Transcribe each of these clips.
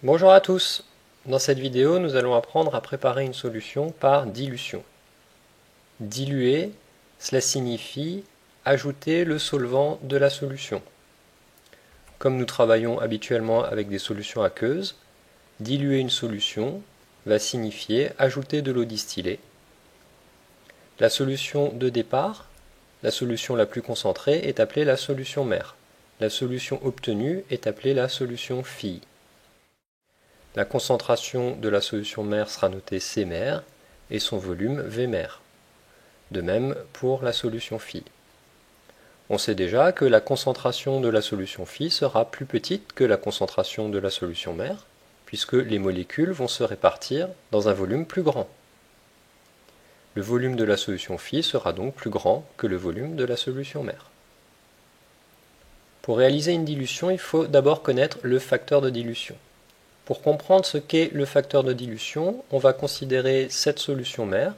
Bonjour à tous. Dans cette vidéo, nous allons apprendre à préparer une solution par dilution. Diluer, cela signifie ajouter le solvant de la solution. Comme nous travaillons habituellement avec des solutions aqueuses, diluer une solution va signifier ajouter de l'eau distillée. La solution de départ, la solution la plus concentrée, est appelée la solution mère. La solution obtenue est appelée la solution fille. La concentration de la solution mère sera notée C mère et son volume V mère. De même pour la solution fille. On sait déjà que la concentration de la solution fille sera plus petite que la concentration de la solution mère, puisque les molécules vont se répartir dans un volume plus grand. Le volume de la solution fille sera donc plus grand que le volume de la solution mère. Pour réaliser une dilution, il faut d'abord connaître le facteur de dilution. Pour comprendre ce qu'est le facteur de dilution, on va considérer cette solution mère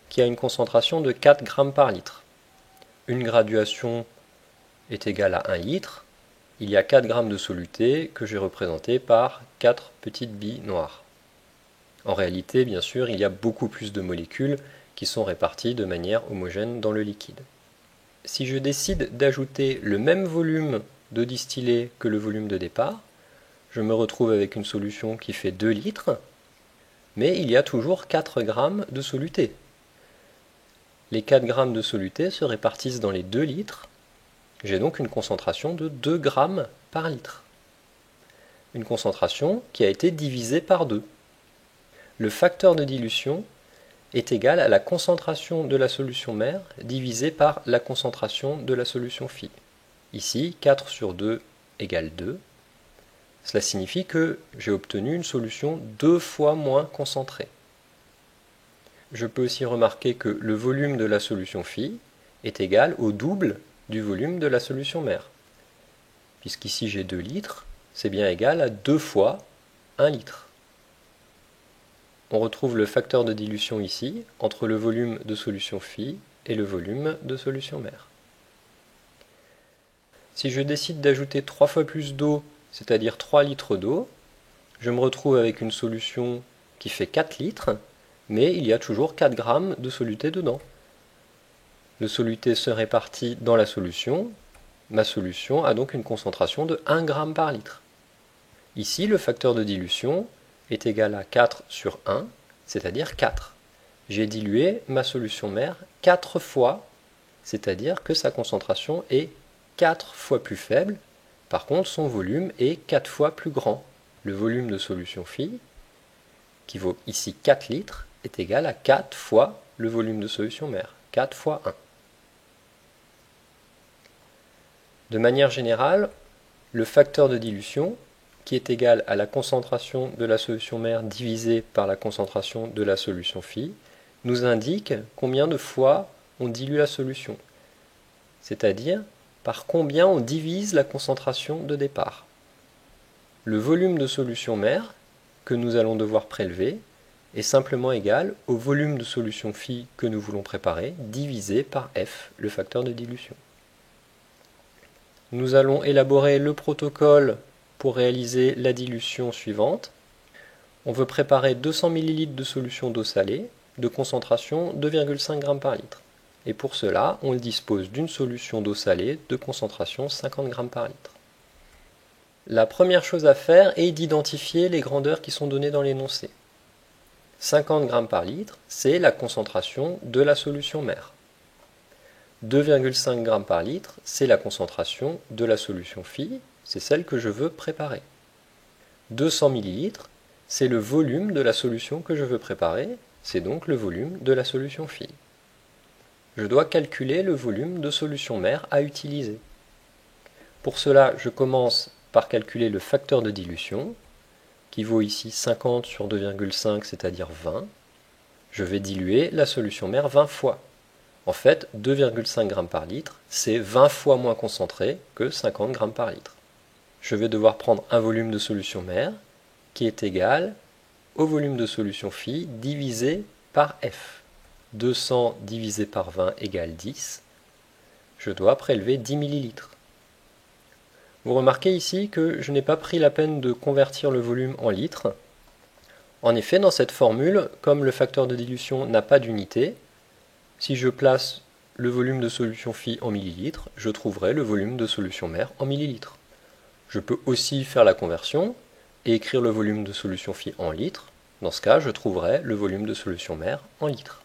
qui a une concentration de 4 g par litre. Une graduation est égale à 1 litre. Il y a 4 g de soluté que j'ai représenté par 4 petites billes noires. En réalité, bien sûr, il y a beaucoup plus de molécules qui sont réparties de manière homogène dans le liquide. Si je décide d'ajouter le même volume d'eau distillée que le volume de départ, je me retrouve avec une solution qui fait 2 litres, mais il y a toujours 4 g de soluté. Les 4 g de soluté se répartissent dans les 2 litres. J'ai donc une concentration de 2 g par litre. Une concentration qui a été divisée par 2. Le facteur de dilution est égal à la concentration de la solution mère divisée par la concentration de la solution fille. Ici, 4 sur 2 égale 2. Cela signifie que j'ai obtenu une solution 2 fois moins concentrée. Je peux aussi remarquer que le volume de la solution fille est égal au double du volume de la solution mère. Puisqu'ici j'ai 2 litres, c'est bien égal à 2 fois 1 litre. On retrouve le facteur de dilution ici, entre le volume de solution fille et le volume de solution mère. Si je décide d'ajouter 3 fois plus d'eau, c'est-à-dire 3 litres d'eau, je me retrouve avec une solution qui fait 4 litres, mais il y a toujours 4 g de soluté dedans. Le soluté se répartit dans la solution. Ma solution a donc une concentration de 1 g par litre. Ici, le facteur de dilution est égal à 4 sur 1, c'est-à-dire 4. J'ai dilué ma solution mère 4 fois, c'est-à-dire que sa concentration est 4 fois plus faible. Par contre, son volume est 4 fois plus grand. Le volume de solution fille, qui vaut ici 4 litres, est égal à 4 fois le volume de solution mère, 4 fois 1. De manière générale, le facteur de dilution, qui est égal à la concentration de la solution mère divisée par la concentration de la solution fille, nous indique combien de fois on dilue la solution, c'est-à-dire par combien on divise la concentration de départ. Le volume de solution mère que nous allons devoir prélever est simplement égal au volume de solution fille que nous voulons préparer divisé par F, le facteur de dilution. Nous allons élaborer le protocole pour réaliser la dilution suivante. On veut préparer 200 ml de solution d'eau salée de concentration 2,5 g par litre. Et pour cela, on dispose d'une solution d'eau salée de concentration 50 g par litre. La première chose à faire est d'identifier les grandeurs qui sont données dans l'énoncé. 50 g par litre, c'est la concentration de la solution mère. 2,5 g par litre, c'est la concentration de la solution fille, c'est celle que je veux préparer. 200 ml, c'est le volume de la solution que je veux préparer, c'est donc le volume de la solution fille. Je dois calculer le volume de solution mère à utiliser. Pour cela, je commence par calculer le facteur de dilution, qui vaut ici 50 sur 2,5, c'est-à-dire 20. Je vais diluer la solution mère 20 fois. En fait, 2,5 g par litre, c'est 20 fois moins concentré que 50 g par litre. Je vais devoir prendre un volume de solution mère qui est égal au volume de solution fille divisé par F. 200 divisé par 20 égale 10. Je dois prélever 10 ml. Vous remarquez ici que je n'ai pas pris la peine de convertir le volume en litres. En effet, dans cette formule, comme le facteur de dilution n'a pas d'unité, si je place le volume de solution phi en millilitres, je trouverai le volume de solution mère en millilitres. Je peux aussi faire la conversion et écrire le volume de solution phi en litres. Dans ce cas, je trouverai le volume de solution mère en litres.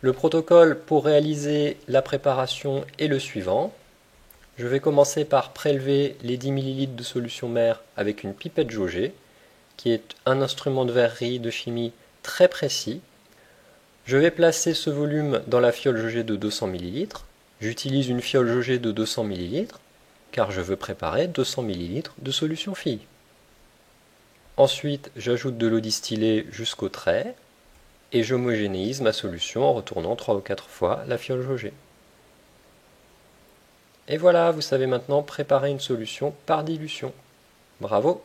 Le protocole pour réaliser la préparation est le suivant. Je vais commencer par prélever les 10 ml de solution mère avec une pipette jaugée, qui est un instrument de verrerie de chimie très précis. Je vais placer ce volume dans la fiole jaugée de 200 ml. J'utilise une fiole jaugée de 200 ml, car je veux préparer 200 ml de solution phi. Ensuite, j'ajoute de l'eau distillée jusqu'au trait, et j'homogénéise ma solution en retournant 3 ou 4 fois la fiole jaugée. Et voilà, vous savez maintenant préparer une solution par dilution. Bravo!